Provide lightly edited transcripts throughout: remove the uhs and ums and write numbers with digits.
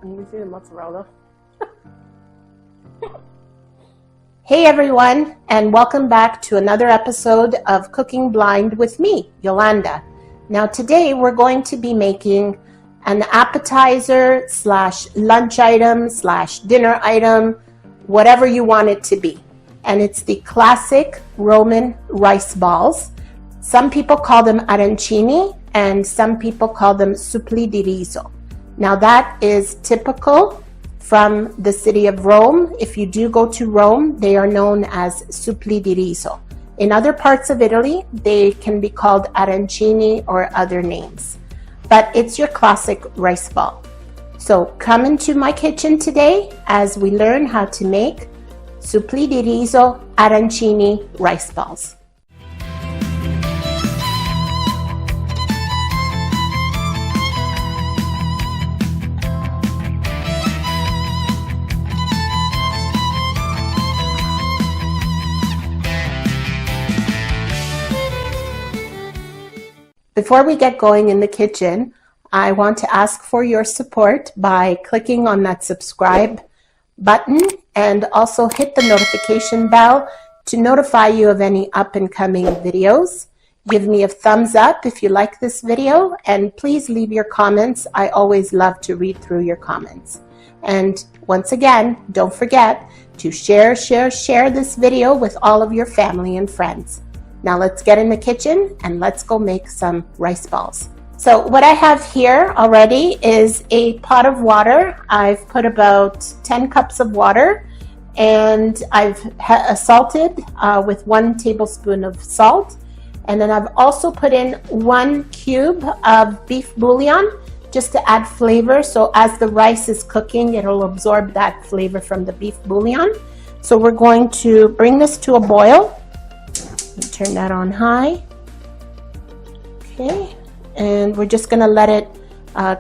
And you see the mozzarella. Hey everyone, and welcome back to another episode of Cooking Blind with me, Yolanda. Now today we're going to be making an appetizer / lunch item / dinner item, whatever you want it to be. And it's the classic Roman rice balls. Some people call them arancini and some people call them suppli di riso. Now that is typical from the city of Rome. If you do go to Rome, they are known as suppli di riso. In other parts of Italy, they can be called arancini or other names. But it's your classic rice ball. So come into my kitchen today as we learn how to make suppli di riso arancini rice balls. Before we get going in the kitchen, I want to ask for your support by clicking on that subscribe button and also hit the notification bell to notify you of any up and coming videos. Give me a thumbs up if you like this video, and please leave your comments. I always love to read through your comments. And once again, don't forget to share this video with all of your family and friends. Now let's get in the kitchen and let's go make some rice balls. So what I have here already is a pot of water. I've put about 10 cups of water, and I've salted with 1 tablespoon of salt. And then I've also put in 1 cube of beef bouillon just to add flavor. So as the rice is cooking, it'll absorb that flavor from the beef bouillon. So we're going to bring this to a boil. Turn that on high. Okay, and we're just going to let it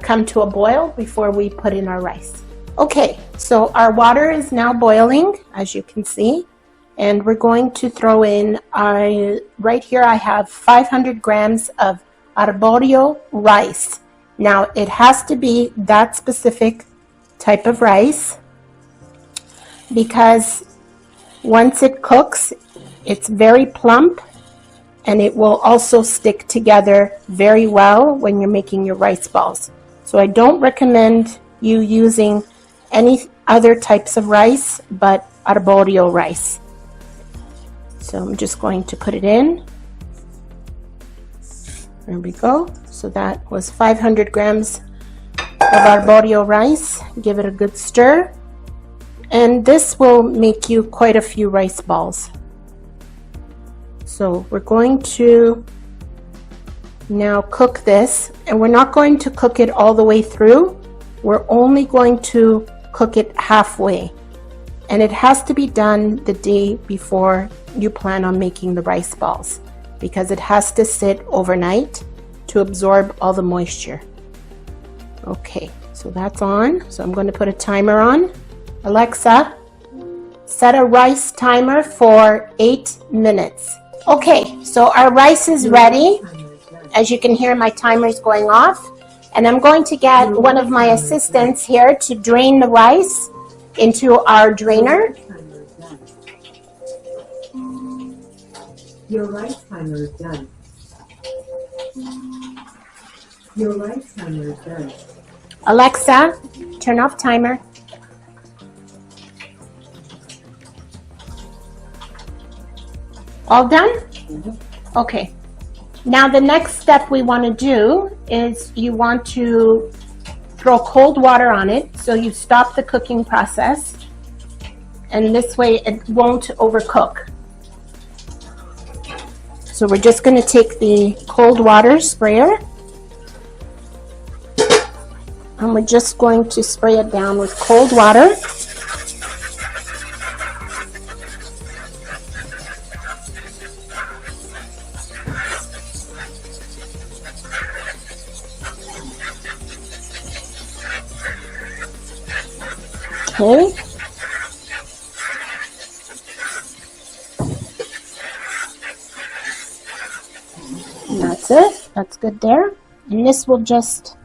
come to a boil before we put in our rice. Okay, so our water is now boiling, as you can see, and we're going to throw in right here I have 500 grams of arborio rice. Now it has to be that specific type of rice because once it cooks, it's very plump, and it will also stick together very well when you're making your rice balls. So I don't recommend you using any other types of rice but arborio rice. So I'm just going to put it in. There we go. So that was 500 grams of arborio rice. Give it a good stir, and this will make you quite a few rice balls. So we're going to now cook this, and we're not going to cook it all the way through. We're only going to cook it halfway, and it has to be done the day before you plan on making the rice balls because it has to sit overnight to absorb all the moisture. Okay, so that's on. So I'm going to put a timer on. Alexa, set a rice timer for 8 minutes. Okay, so our rice is ready. As you can hear, my timer is going off, and I'm going to get one of my assistants here to drain the rice into our drainer. Your rice timer is done. Your rice timer is done. Alexa, turn off timer. All done? Okay. Now the next step we want to do is you want to throw cold water on it so you stop the cooking process, and this way it won't overcook. So we're just going to take the cold water sprayer, and we're just going to spray it down with cold water. Okay. And that's it. That's good there. And this will just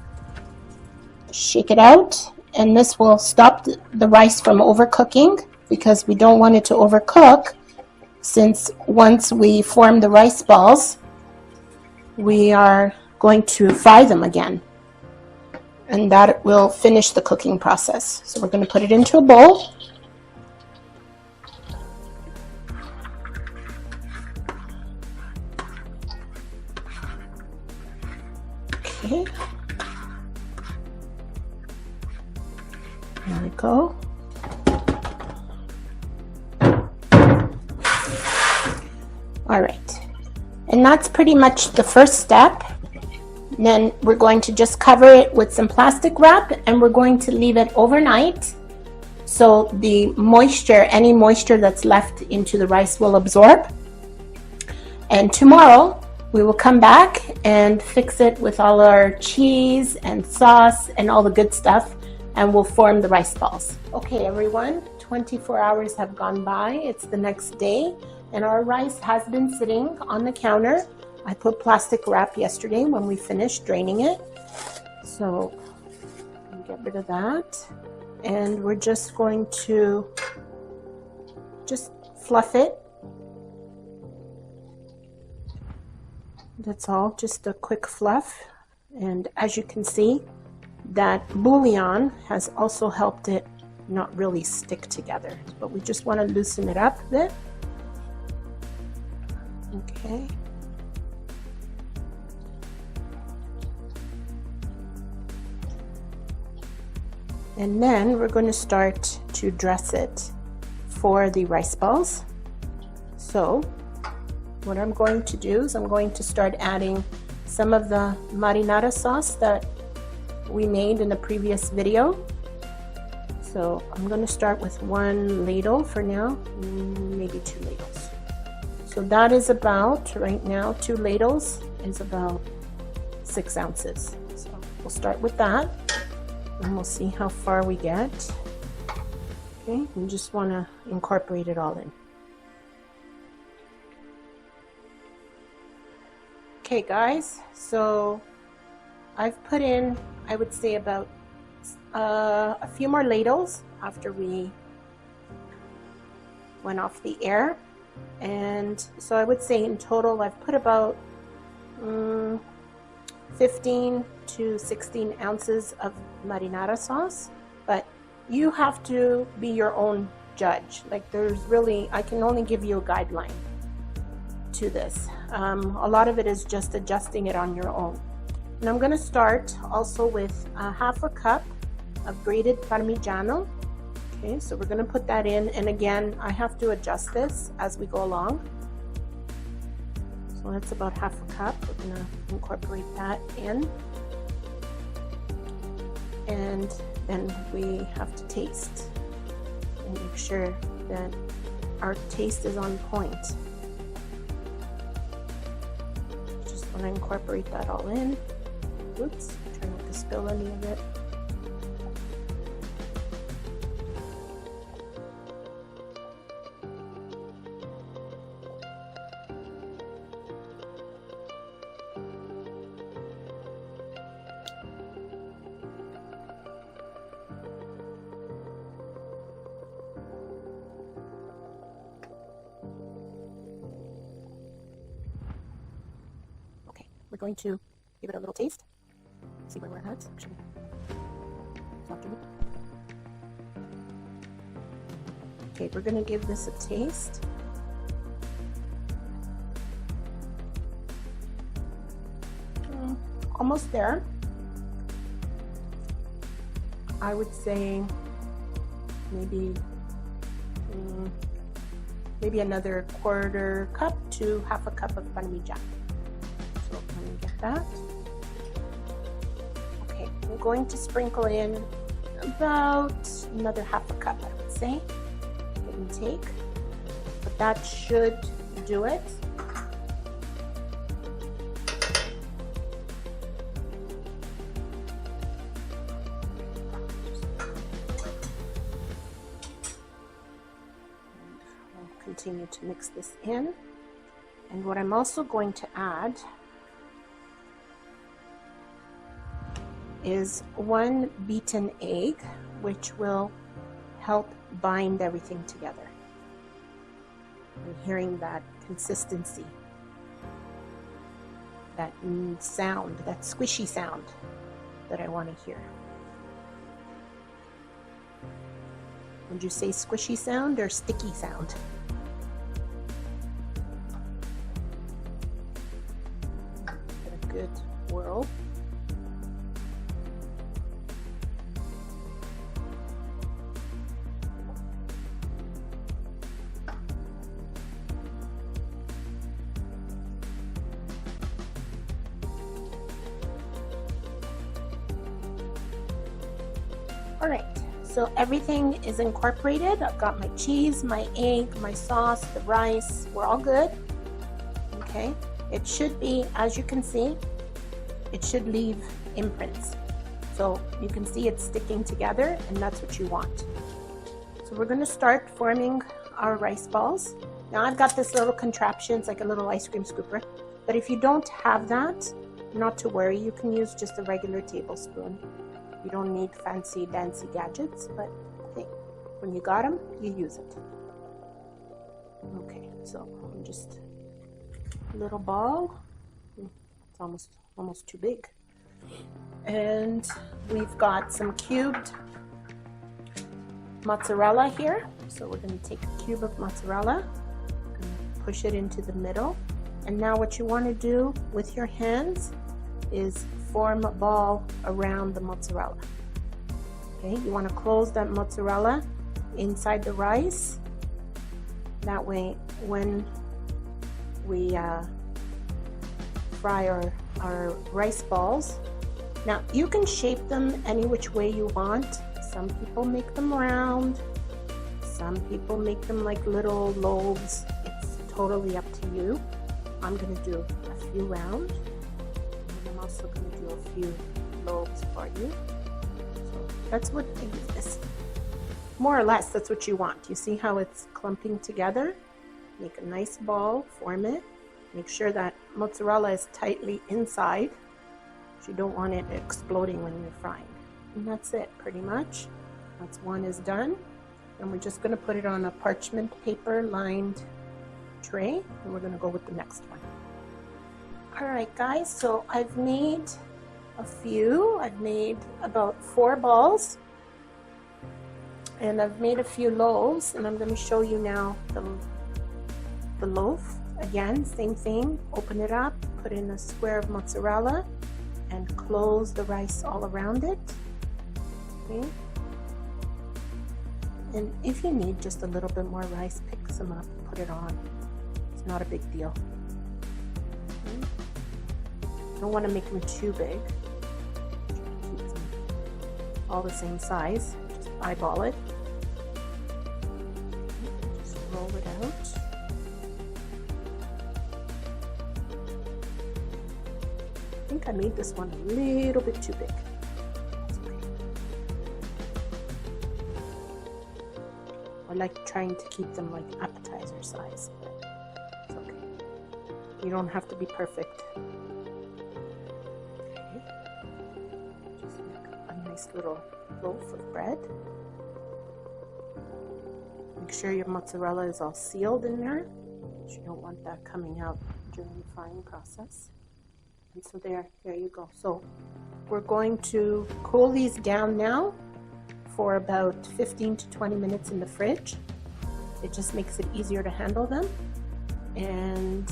shake it out and this will stop the rice from overcooking, because we don't want it to overcook, since once we form the rice balls, we are going to fry them again, and that will finish the cooking process. So we're going to put it into a bowl. Okay. There we go. All right. And that's pretty much the first step. Then we're going to just cover it with some plastic wrap, and we're going to leave it overnight so the moisture, any moisture that's left into the rice, will absorb. And tomorrow we will come back and fix it with all our cheese and sauce and all the good stuff, and we'll form the rice balls. Okay everyone, 24 hours have gone by. It's the next day, and our rice has been sitting on the counter. I put plastic wrap yesterday when we finished draining it. So get rid of that. And we're just going to just fluff it. That's all, just a quick fluff. And as you can see, that bouillon has also helped it not really stick together. But we just want to loosen it up a bit. Okay. And then we're going to start to dress it for the rice balls. So what I'm going to do is I'm going to start adding some of the marinara sauce that we made in the previous video. So I'm going to start with 1 ladle for now, maybe 2 ladles. So that is about, right now, 2 ladles is about 6 ounces. So we'll start with that, and we'll see how far we get. Okay, we just want to incorporate it all in. Okay guys, so I've put in, I would say, about a few more ladles after we went off the air. And so I would say in total I've put about 15 to 16 ounces of marinara sauce, but you have to be your own judge. Like, there's really, I can only give you a guideline to this. A lot of it is just adjusting it on your own. And I'm going to start also with half a cup of grated parmigiano. Okay, so we're going to put that in, and again, I have to adjust this as we go along. So that's about half a cup. We're going to incorporate that in. And then we have to taste and make sure that our taste is on point. Just want to incorporate that all in. Oops, try not to spill any of it. We're going to give it a little taste. See where we're at. Actually, okay, we're going to give this a taste. Almost there. I would say maybe another 1/4 cup to half a cup of parmesan. So let me get that. Okay, I'm going to sprinkle in about another half a cup, I would say, give and take. But that should do it. I'll continue to mix this in. And what I'm also going to add is 1 beaten egg. which will help bind everything together. I'm hearing that consistency, that sound, that squishy sound that I want to hear. Would you say squishy sound or sticky sound? Get a good whirl. All right, so everything is incorporated. I've got my cheese, my egg, my sauce, the rice. We're all good. Okay, it should be, as you can see, it should leave imprints. So you can see it's sticking together, and that's what you want. So we're gonna start forming our rice balls. Now I've got this little contraption, it's like a little ice cream scooper. But if you don't have that, not to worry, you can use just a regular tablespoon. You don't need fancy dancy gadgets, but hey, when you got them, you use it. Okay, so I'm just a little ball. It's almost too big. And we've got some cubed mozzarella here. So we're going to take a cube of mozzarella, push it into the middle. And now what you want to do with your hands is form a ball around the mozzarella. Okay, you want to close that mozzarella inside the rice. That way, when we fry our rice balls, now you can shape them any which way you want. Some people make them round. Some people make them like little loaves. It's totally up to you. I'm going to do a few round. I'm also going to do a few lobes for you. So that's what is more or less, that's what you want. You see how it's clumping together? Make a nice ball, form it. Make sure that mozzarella is tightly inside. You don't want it exploding when you're frying. And that's it, pretty much. That's one is done. And we're just going to put it on a parchment paper lined tray, and we're going to go with the next one. All right, guys, so I've made a few. I've made about 4 balls, and I've made a few loaves, and I'm going to show you now the loaf. Again, same thing. Open it up, put in a square of mozzarella, and close the rice all around it. Okay. And if you need just a little bit more rice, pick some up, put it on. It's not a big deal. Okay. Don't want to make them too big. Keep them all the same size. Just eyeball it. Just roll it out. I think I made this one a little bit too big. That's okay. I like trying to keep them like appetizer size, but it's okay. You don't have to be perfect. Okay. Just make a nice little loaf of bread. Make sure your mozzarella is all sealed in there. You don't want that coming out during the frying process. And so there you go. So we're going to cool these down now for about 15 to 20 minutes in the fridge. It just makes it easier to handle them. And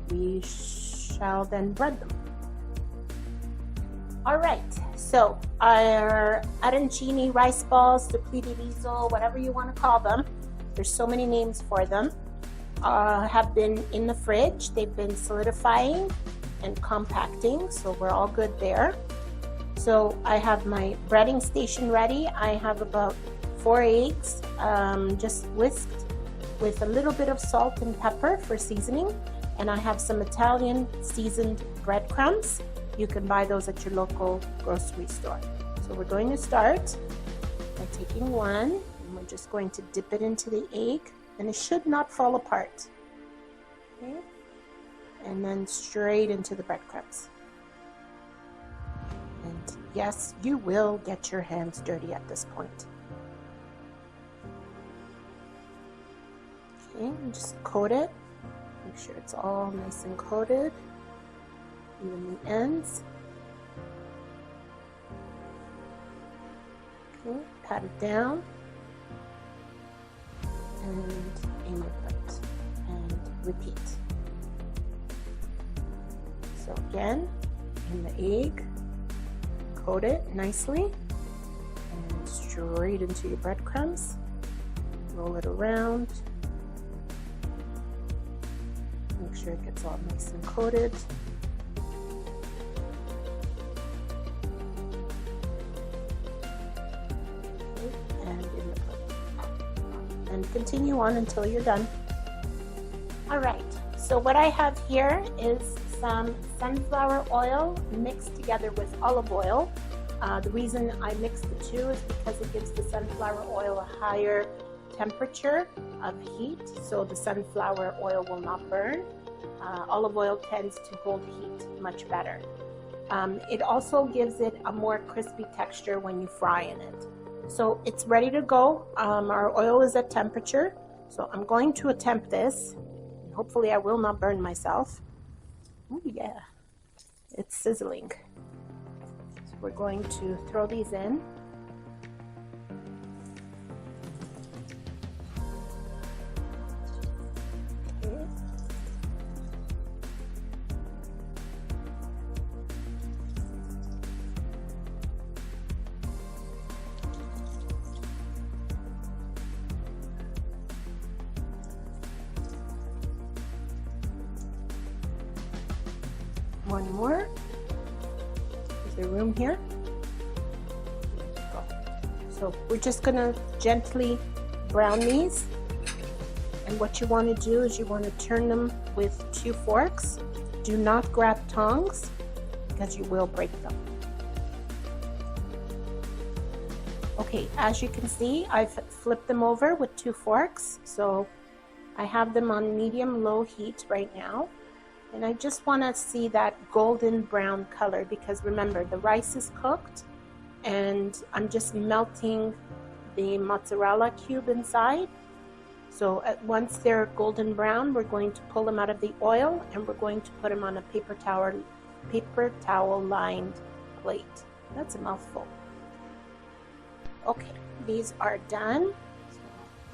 we shall then bread them. All right, so our arancini rice balls, suppli di riso, whatever you want to call them, there's so many names for them, have been in the fridge. They've been solidifying and compacting, so we're all good there. So I have my breading station ready. I have about 4 eggs, just whisked with a little bit of salt and pepper for seasoning, and I have some Italian seasoned breadcrumbs. You can buy those at your local grocery store. So we're going to start by taking one, and we're just going to dip it into the egg, and it should not fall apart. Okay. And then straight into the breadcrumbs. And Yes, you will get your hands dirty at this point. Okay, and just coat it. Make sure it's all nice and coated, even the ends. Okay, pat it down and aim it and repeat. So again, in the egg, coat it nicely and straight into your breadcrumbs. Roll it around. Make sure it gets all nice and coated. Okay, and in the plate. And continue on until you're done. All right, so what I have here is some sunflower oil mixed together with olive oil. The reason I mix the two is because it gives the sunflower oil a higher temperature of heat, so the sunflower oil will not burn. Olive oil tends to hold heat much better. It also gives it a more crispy texture when you fry in it. So it's ready to go. Our oil is at temperature, so I'm going to attempt this. Hopefully I will not burn myself. Oh yeah, it's sizzling. So we're going to throw these in. Okay. One more. Is there room here? Go. So we're just gonna gently brown these. And what you want to do is you want to turn them with 2 forks. Do not grab tongs because you will break them. Okay, as you can see, I've flipped them over with 2 forks. So I have them on medium-low heat right now. And I just want to see that golden brown color because remember, the rice is cooked and I'm just melting the mozzarella cube inside. So once they're golden brown, we're going to pull them out of the oil and we're going to put them on a paper towel lined plate. That's a mouthful. Okay, these are done. So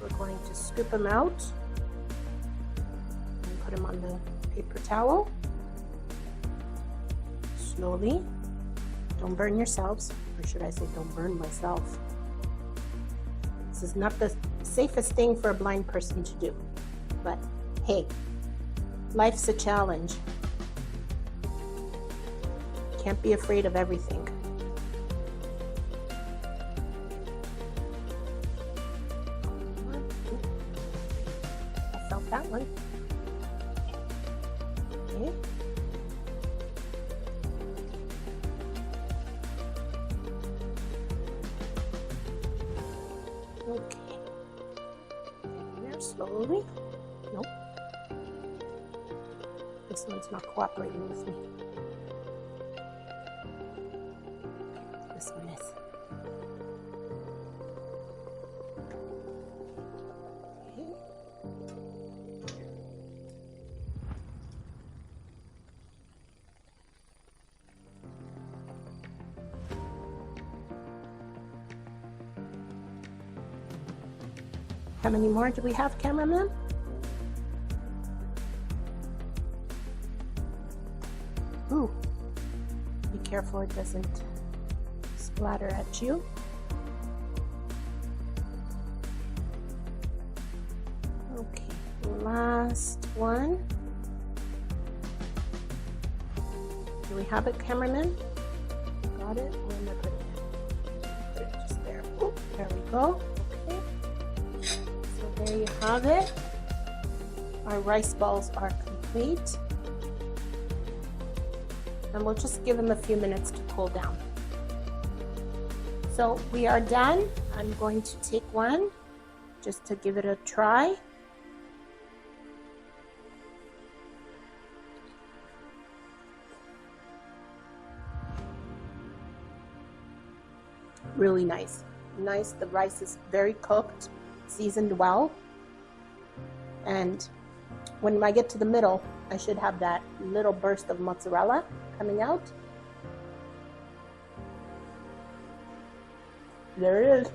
we're going to scoop them out and put them on the paper towel. Slowly. Don't burn yourselves, or should I say don't burn myself. This is not the safest thing for a blind person to do, but hey, life's a challenge. Can't be afraid of everything. I felt that one. Okay. Okay. There, slowly. Nope. This one's not cooperating with me. This one is. Okay. How many more do we have, cameraman? Ooh, be careful it doesn't splatter at you. Okay, last one. Do we have it, cameraman? Got it? Where am I putting it? Put it just there. Ooh, there we go. There you have it. Our rice balls are complete. And we'll just give them a few minutes to cool down. So we are done. I'm going to take one just to give it a try. Really nice. Nice. The rice is very cooked, seasoned well. And when I get to the middle, I should have that little burst of mozzarella coming out. There it is.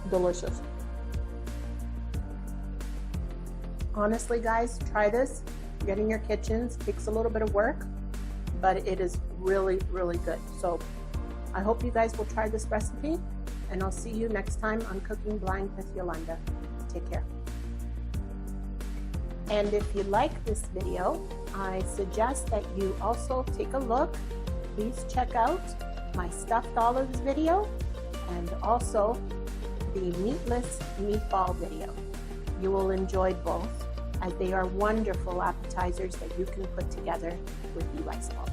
Delicious. Honestly, guys, try this. Getting your kitchens takes a little bit of work, but it is really, really good. So I hope you guys will try this recipe, and I'll see you next time on Cooking Blind with Yolanda. Take care. And if you like this video, I suggest that you also take a look. Please check out my stuffed olives video and also the meatless meatball video. You will enjoy both, as they are wonderful appetizers that you can put together with the rice balls.